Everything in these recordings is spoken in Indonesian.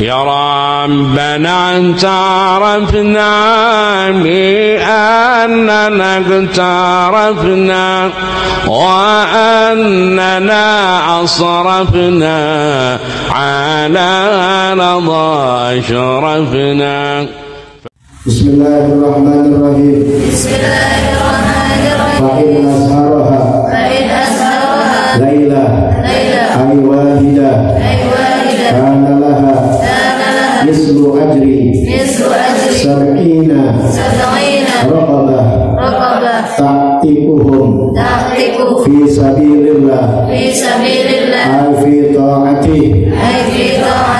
يا ربنا اعترفنا بأننا اقترفنا وأننا أصرفنا على رضا أشرفنا. بسم الله الرحمن الرحيم. فإن أسهرها ليلة أي واحدة كان لها مثل أجر 70 رقبة تعتقهم في سبيل الله أي في طاعته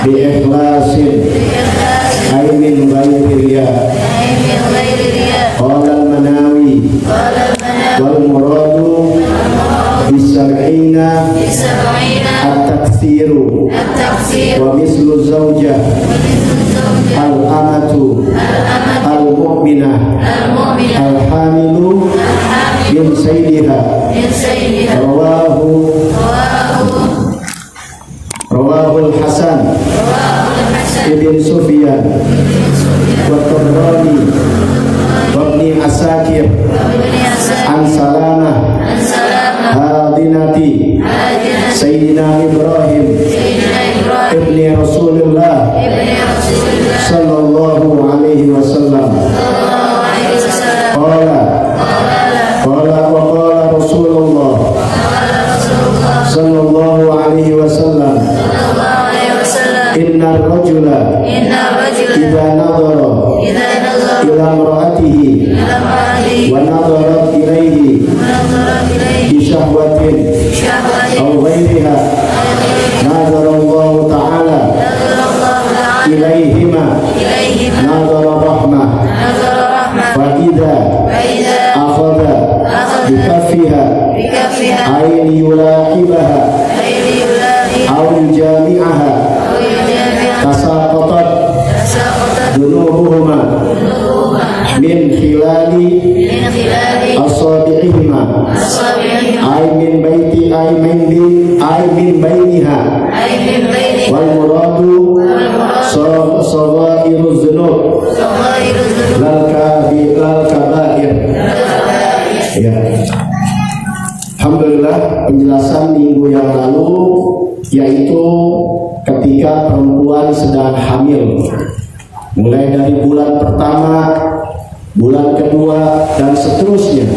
بإخلاص أي من غير رياء. قال المناوي والمراد ب70 التكثير ومثل الزوجة الأمة المؤمنة الحامل من سيدها. رواه الحسن ابن سفيان والطبراني وابن عساكر عن سلامة هادنة سيدنا إبراهيم ابن رسول الله صلى الله عليه وسلم وقال رسول الله صلى الله عليه وسلم إن الرجل إذا نظر إلى امرأته ونظرت إليه بشهوة أو غيرها نظر الله تعالى إليهما نظر رحمة. فإذا أخذ بكفها أي ليلاعبها أو يجامعها تساقطت ذنوبهما من خلال أصابعهما أي من بينها والمراد صغائر الذنوب لا الكبائر. Ya. Alhamdulillah, penjelasan minggu yang lalu yaitu ketika perempuan sedang hamil, mulai dari bulan pertama, bulan kedua dan seterusnya.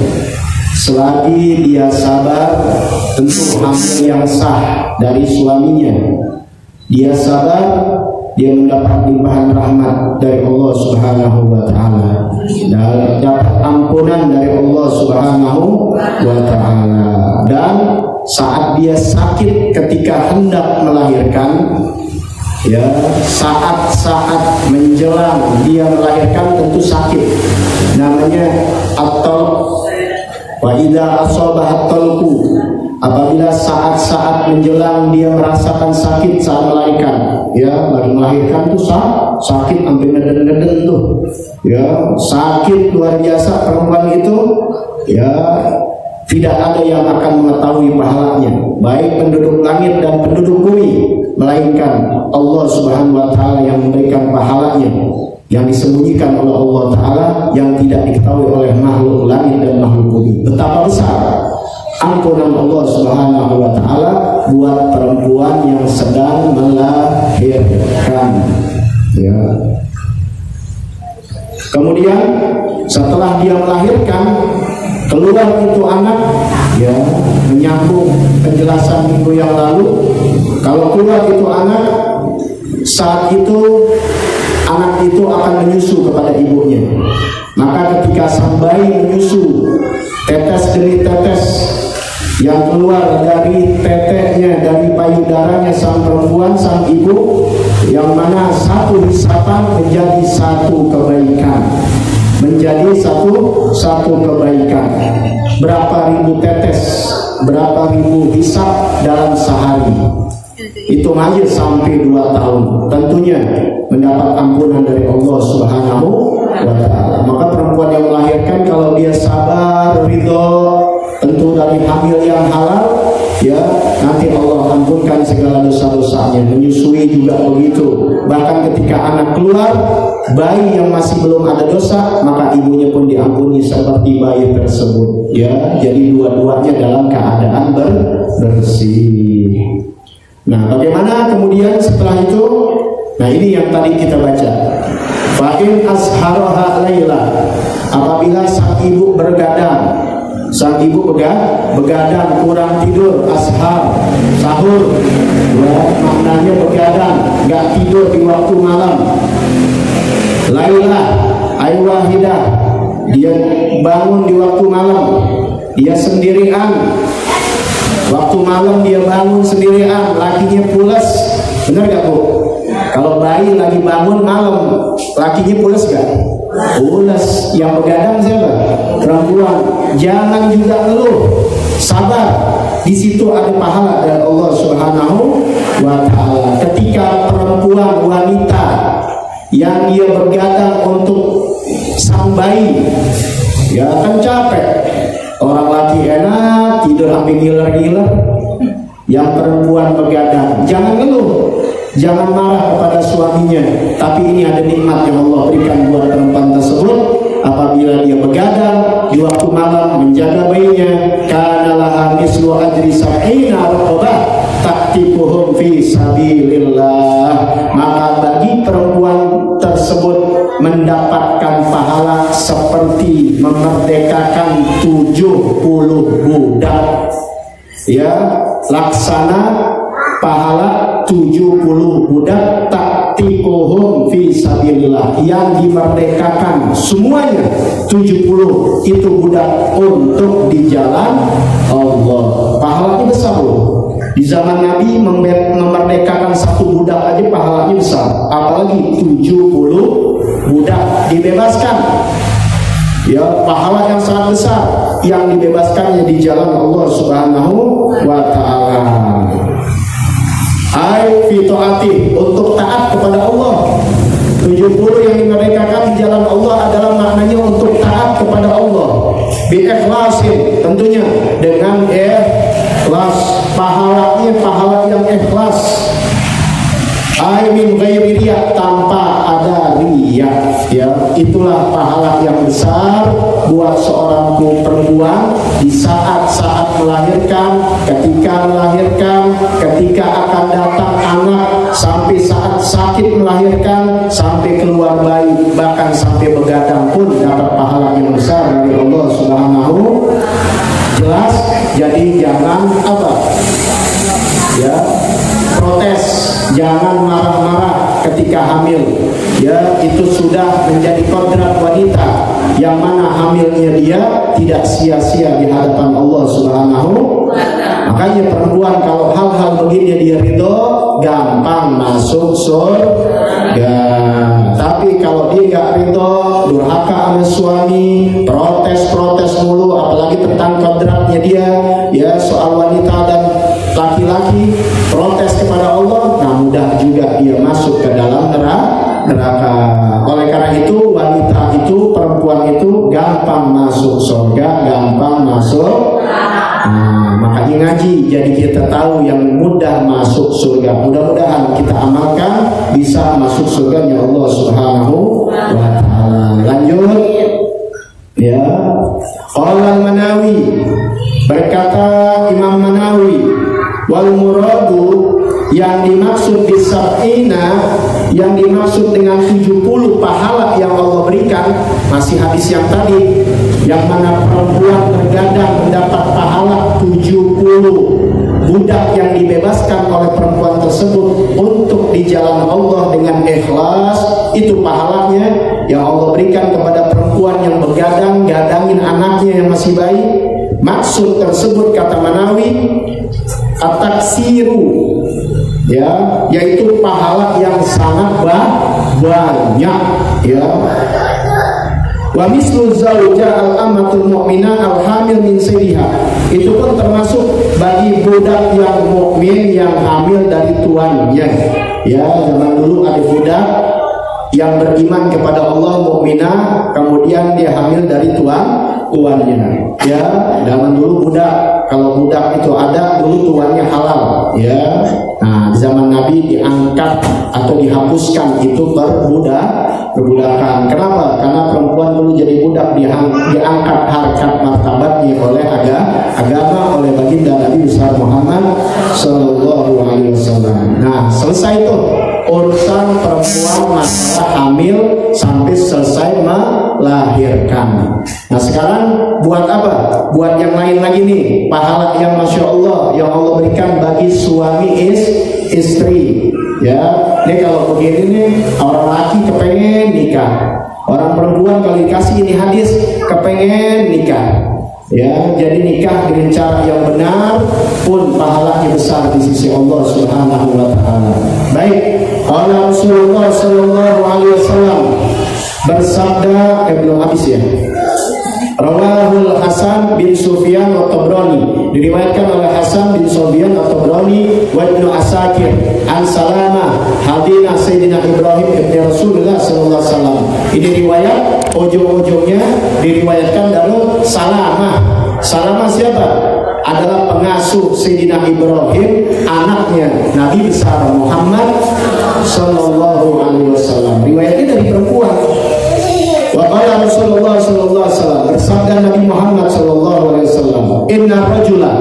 Selagi dia sabar, tentu hamil yang sah dari suaminya. Dia sabar, dia mendapat limpahan rahmat dari Allah Subhanahu wa taala dan dapat ampunan dari Allah Subhanahu wa taala. Dan saat dia sakit ketika hendak melahirkan, ya, saat-saat menjelang dia melahirkan tentu sakit. Namanya atau wa idza asabah talqu, apabila saat-saat menjelang dia merasakan sakit saat melahirkan, ya, baru melahirkan tuh sakit sampai neden-neden tuh, ya, sakit luar biasa perempuan itu, ya, tidak ada yang akan mengetahui pahalanya, baik penduduk langit dan penduduk bumi, melainkan Allah Subhanahu wa taala yang memberikan pahalanya, yang disembunyikan oleh Allah taala, yang tidak diketahui oleh makhluk langit dan makhluk bumi. Betapa besar ampunan Allah Subhanahu wa taala buat perempuan yang sedang melahirkan, ya. Kemudian setelah dia melahirkan, keluar itu anak, ya, menyambung penjelasan minggu yang lalu. Kalau keluar itu anak, saat itu anak itu akan menyusu kepada ibunya. Maka ketika sang bayi menyusu, tetes demi tetes yang keluar dari tetehnya, dari payudaranya sang perempuan, sang ibu, yang mana satu hisapan menjadi satu kebaikan, menjadi satu kebaikan. Berapa ribu tetes, berapa ribu hisap dalam sehari, hitung aja sampai 2 tahun, tentunya mendapat ampunan dari Allah Subhanahu wa taala. Maka perempuan yang melahirkan, kalau dia sabar, ridho, tentu dari hamil yang halal, ya, nanti Allah ampunkan segala dosa-dosanya. Menyusui juga begitu. Bahkan ketika anak keluar, bayi yang masih belum ada dosa, maka ibunya pun diampuni seperti bayi tersebut. Ya, jadi dua-duanya dalam keadaan bersih. Nah, bagaimana kemudian setelah itu? Nah, ini yang tadi kita baca. Fa'in asharoha laila, apabila sang ibu bergadang, sang ibu begadang kurang tidur, ashar, sahur, ya, maknanya begadang, nggak tidur di waktu malam. Laila, aywahidah, dia bangun di waktu malam, dia sendirian. Waktu malam dia bangun sendirian, lakinya pulas, benar gak Bu? Kalau bayi lagi bangun malam, lakinya pulas gak? Pulas. Yang begadang siapa? Perempuan. Jangan juga ngeluh, sabar. Di situ ada pahala dari Allah Subhanahu wa Ta'ala. Ketika perempuan wanita yang dia bergadang untuk sang bayi, ya kan capek. Orang laki enak tidur sampai ngiler-ngiler, yang perempuan begadang. Jangan ngeluh, jangan marah kepada suaminya. Tapi ini ada nikmat yang Allah berikan buat perempuan tersebut. Apabila dia begadang di waktu malam menjaga bayinya, kana laha mislu ajri sab'ina raqabah taktibuhum fi sabilillah, maka bagi perempuan tersebut mendapatkan pahala seperti memerdekakan 70 budak. Ya, laksana pahala 70 budak taktibuhum fi sabilillah, yang dimerdekakan semuanya 70 itu budak untuk di jalan Allah. Pahalanya besar loh. Di zaman Nabi memerdekakan satu budak aja pahalanya besar, apalagi 70 budak dibebaskan. Ya, pahala yang sangat besar yang dibebaskannya di jalan Allah Subhanahu wa Ta'ala. Ai fi taati, untuk taat kepada Allah. 70 yang dimerdekakan di jalan Allah adalah maknanya untuk taat kepada Allah. Bi ikhlasin, tentunya dengan ikhlas. Pahalanya pahala yang ikhlas. Ai min ghairi riya, tanpa ada riya. Ya, itulah pahala yang besar buat seorang perempuan di saat-saat melahirkan, ketika melahirkan, ketika akan datang anak, sampai saat sakit melahirkan, sampai keluar bayi, bahkan sampai begadang pun dapat pahala yang besar dari Allah Subhanahu. Jelas, jadi jangan apa? Ya, protes, jangan marah-marah ketika hamil. Ya, itu sudah menjadi kodrat wanita, yang mana hamilnya dia tidak sia-sia di hadapan Allah Subhanahu. Makanya perempuan kalau hal-hal begini dia ridho, gampang masuk surga. Tapi kalau dia gak ridho, durhaka sama suami, protes mulu, apalagi tentang kodratnya dia, ya soal wanita dan laki-laki, protes kepada Allah, nah mudah juga dia masuk ke dalam neraka. Oleh karena itu wanita itu, perempuan itu gampang masuk surga, gampang masuk. Nah, makanya ngaji, jadi kita tahu yang mudah masuk surga. Mudah-mudahan kita amalkan bisa masuk surganya Allah Subhanahu wa Ta'ala. Lanjut. Ya, Qala Manawi, berkata Imam Manawi, wal muradu, yang dimaksud bisab'ina, yang dimaksud dengan 70 pahala yang Allah berikan, masih hadis yang tadi, yang mana perempuan bergadang mendapat pahala 70 budak yang dibebaskan oleh perempuan tersebut untuk di jalan Allah dengan ikhlas. Itu pahalanya yang Allah berikan kepada perempuan yang begadang, gadangin anaknya yang masih bayi. Maksud tersebut kata Manawi, at-taksiru, ya, yaitu pahala yang sangat banyak, ya. Wa mislu zauja al-amatul mu'minah al-hamil min sayyiha, itu pun termasuk bagi budak yang mukmin yang hamil dari tuannya. Ya, zaman dulu ada budak yang beriman kepada Allah, mukminah, kemudian dia hamil dari tuannya. Ya, zaman dulu budak, kalau budak itu ada dulu tuannya halal, ya. Nah, di zaman Nabi diangkat atau dihapuskan itu perbudakan. Kenapa? Karena perempuan dulu jadi budak, diangkat harkat martabatnya oleh agama, oleh baginda Nabi besar Muhammad Sallallahu Alaihi Wasallam. Nah, selesai itu urusan perempuan masalah hamil sampai selesai melahirkan. Nah, sekarang buat apa? Buat yang lain lagi nih, pahala yang Masya Allah yang Allah berikan bagi suami istri. Ya, ini kalau begini nih, orang laki kepengen nikah, orang perempuan kalau dikasih ini hadis kepengen nikah. Ya, jadi nikah dengan cara yang benar pun pahalanya besar di sisi Allah Subhanahu wa taala. Baik, Allah Rasulullah sallallahu alaihi wasallam bersabda, belum habis ya. Rawahul Hasan bin Sufyan wa Tabrani, diriwayatkan oleh Hasan bin Sufyan wa Tabrani wa Ibnu Asakir an Salamah hadina Sayyidina Ibrahim ibn Rasulullah sallallahu alaihi wasallam. Ini riwayat ujung-ujungnya diriwayatkan dari Salamah. Salamah siapa? Adalah pengasuh Sayyidina Ibrahim, anaknya Nabi besar Muhammad sallallahu alaihi wasallam. Riwayatnya dari perempuan. Wa qala Rasulullah sallallahu alaihi wasallam, bersabda Nabi Muhammad sallallahu alaihi wasallam, inna rajula,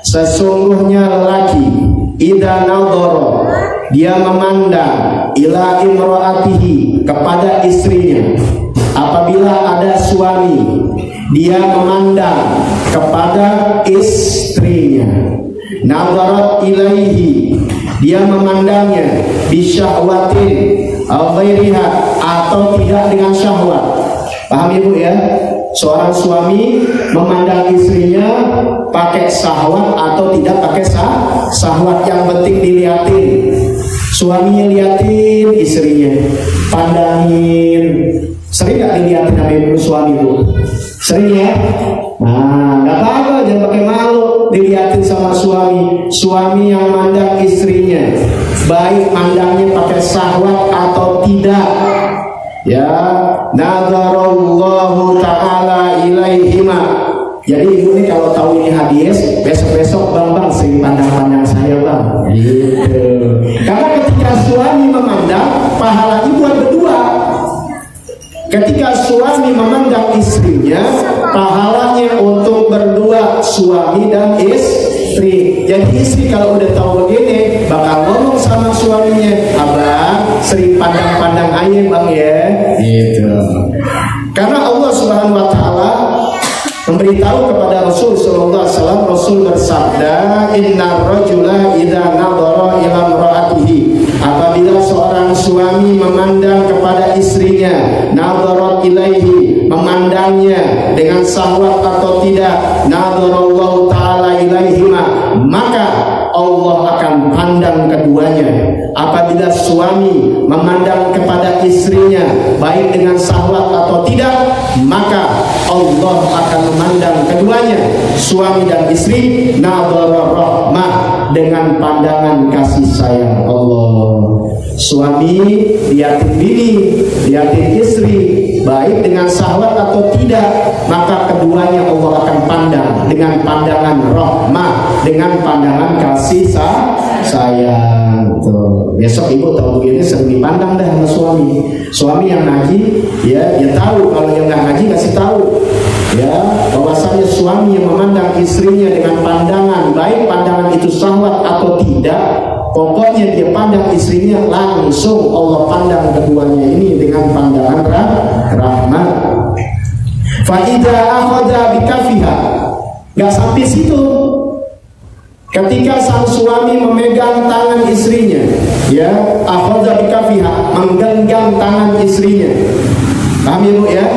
sesungguhnya lelaki, idza nadhara, dia memandang, ila imraatihi, kepada istrinya. Apabila ada suami, dia memandang kepada istrinya. Nadharat ilaihi, dia memandangnya bisyahwatin aw ghairiha, atau tidak dengan syahwat. Paham ibu ya? Seorang suami memandang istrinya pakai syahwat atau tidak pakai syahwat, yang penting dilihatin. Suaminya liatin istrinya, pandangin. Sering gak dilihatin sama ibu suami itu? Sering ya? Nah, gak apa-apa, jangan pakai malu dilihatin sama suami. Suami yang mandang istrinya, baik mandangnya pakai syahwat atau tidak. Ya, nadarallahu ta'ala ilaihima. Jadi ibu ini kalau tahu ini hadis, besok-besok bang sering pandang-pandang saya bang. Gitu. Karena ketika suami memandang, pahala ibu buat berdua. Ketika suami memandang istrinya, pahalanya untuk berdua, suami dan istri. Jadi istri kalau udah tahu begini, bakal ngomong sama suaminya, abang sering pandang-pandang aja bang ya. Gitu. Karena Allah Subhanahu wa taala memberitahu kepada Rasul sallallahu alaihi wasallam, Rasul bersabda, innar rajula idza nadhara ila imraatihi, apabila seorang suami memandang kepada istrinya, nadharat ilaihi, memandangnya dengan syahwat atau tidak, nadharallahu taala ilaihima, maka Allah akan pandang keduanya. Apabila suami memandang kepada istrinya baik dengan syahwat atau tidak, maka Allah akan memandang keduanya, suami dan istri, nadharar rahmah, dengan pandangan kasih sayang Allah. Suami liatin bini, liatin istri, baik dengan syahwat atau tidak, maka keduanya Allah akan pandang dengan pandangan rahmah, dengan pandangan kasih sayang. Tuh. Besok ibu tahu begini sering dipandang dah sama suami. Suami yang ngaji, ya tahu. Kalau yang nggak ngaji kasih tahu. Ya, bahwasanya suami yang memandang istrinya dengan pandangan, baik pandangan itu syahwat atau tidak, pokoknya dia pandang istrinya langsung Allah pandang keduanya ini dengan pandangan rahmat. Fa idza akhadha bikafiha, enggak sampai situ. Ketika sang suami memegang tangan istrinya, ya, akhadha bikafiha, menggenggam tangan istrinya. Paham ibu ya?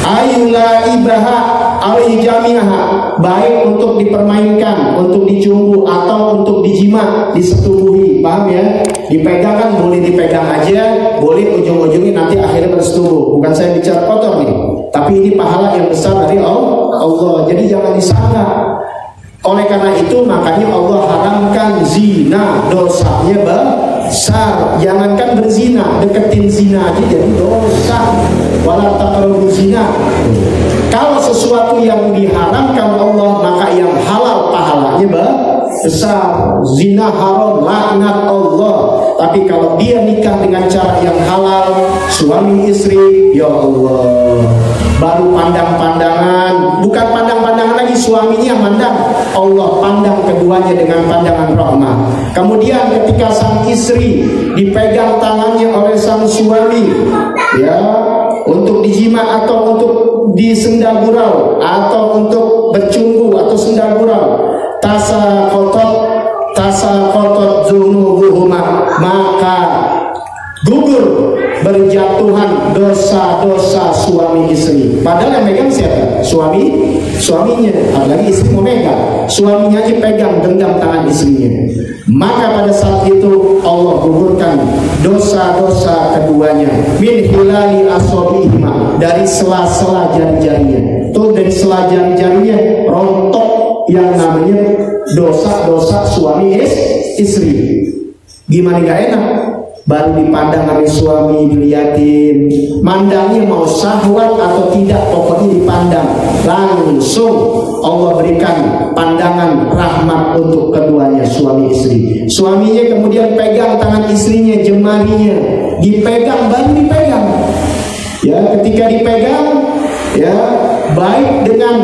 Ayula ibaha awijamiha, baik untuk dipermainkan, untuk dicumbu atau untuk dijima, disetubuhi. Paham ya? Dipegang kan boleh dipegang aja, boleh ujung-ujungnya nanti akhirnya bersetubuh. Bukan saya bicara kotor nih, tapi ini pahala yang besar dari Allah. Jadi jangan disangka. Oleh karena itu makanya Allah haramkan zina, dosanya besar. Jangankan berzina, deketin zina aja jadi dosa. Wala taqrabu zina. Kalau sesuatu yang diharamkan Allah, maka yang halal pahalanya besar, zina haram, laknat Allah. Tapi kalau dia nikah dengan cara yang halal, suami istri, ya Allah, baru pandang-pandangan, bukan pandang-pandangan lagi, suaminya mandang, Allah pandang keduanya dengan pandangan rahmat. Kemudian ketika sang istri dipegang tangannya oleh sang suami, ya, untuk dijima atau untuk disendal gurau atau untuk bercumbu atau sendal gurau, tasa kotot zunubuhuma, maka gugur berjatuhan dosa-dosa suami istri. Padahal yang megang siapa? Suaminya. Apalagi istri mau megang, suaminya aja pegang, genggam tangan istrinya. Maka pada saat itu Allah gugurkan dosa-dosa keduanya. Min hilali asobihima, dari sela-sela jari-jarinya. Tuh, dari sela jari-jarinya rontok yang namanya dosa-dosa suami istri. Gimana gak enak? Baru dipandang oleh suami, dilihatin, mandangnya mau syahwat atau tidak, pokoknya dipandang. Langsung Allah berikan pandangan rahmat untuk keduanya, suami istri. Suaminya kemudian pegang tangan istrinya, jemarinya, dipegang, baru dipegang. Ya, ketika dipegang, ya, baik dengan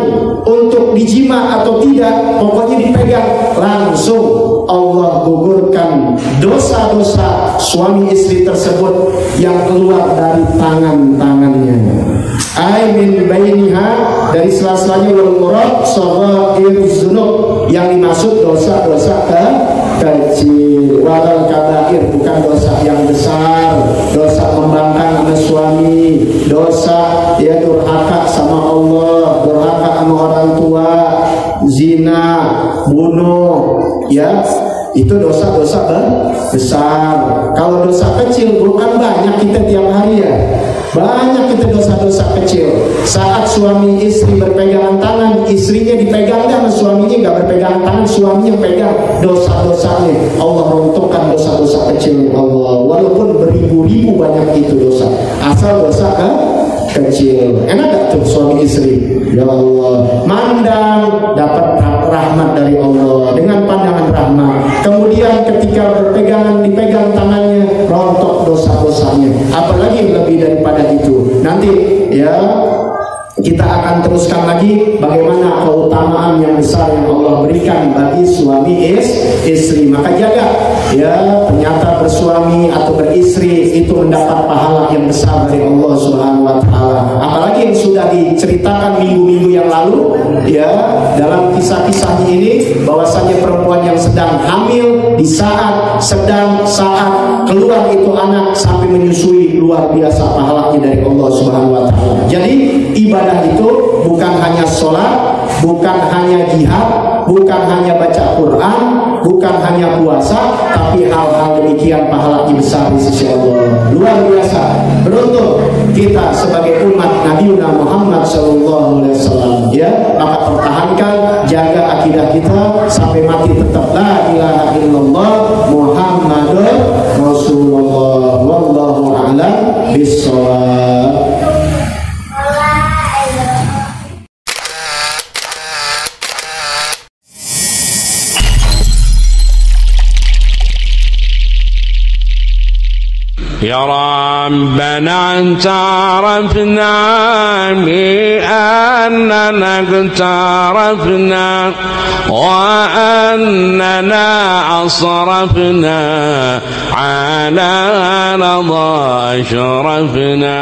untuk dijima atau tidak, pokoknya dipegang, langsung Allah gugurkan dosa-dosa suami istri tersebut yang keluar dari tangan-tangannya. Ai min bainiha, dari sela-selanya, wal murad shaghairuz dzunub, yang dimaksud dosa-dosa kecil, walal kabair, bukan dosa yang besar, dosa membangkang sama suami, dosa ya durhaka sama Allah, durhaka sama orang tua, zina, bunuh, ya, itu dosa-dosa besar. Kalau dosa kecil bukan banyak kita tiap hari ya, banyak kita dosa-dosa kecil. Saat suami istri berpegangan tangan, istrinya dipegang dan suaminya nggak berpegangan tangan, suaminya pegang, dosa-dosanya Allah runtuhkan, dosa-dosa kecil Allah, walaupun beribu-ribu banyak itu dosa, asal dosa kecil. Enak gak tuh suami istri? Ya Allah, mandang dapat rahmat dari Allah dengan pandangan rahmat. Kemudian ketika berpegangan, dipegang tangannya, rontok dosa-dosanya. Apalagi lebih daripada itu. Nanti ya kita akan teruskan lagi bagaimana keutamaan yang besar yang Allah berikan bagi suami istri. Maka jaga ya, ternyata bersuami atau beristri itu mendapat pahala yang besar dari Allah Subhanahu wa taala. Apalagi yang sudah diceritakan minggu-minggu yang lalu ya, dalam kisah-kisahnya ini bahwasanya perempuan yang sedang hamil, di saat keluar itu anak sampai menyusui, luar biasa pahalanya dari Allah Subhanahu wa taala. Jadi ibadah itu bukan hanya sholat, bukan hanya jihad, bukan hanya baca Quran, bukan hanya puasa, tapi hal-hal demikian pahalanya besar di sisi Allah. Luar biasa. Beruntung kita sebagai umat Nabi Muhammad SAW ya. Maka pertahankan, jaga akidah kita sampai mati tetap la ilaha illallah Muhammadur Rasulullah. Wallahu a'lam bishawab. يا ربنا اعترفنا بأننا اقترفنا وأننا أصرفنا على رضا أشرفنا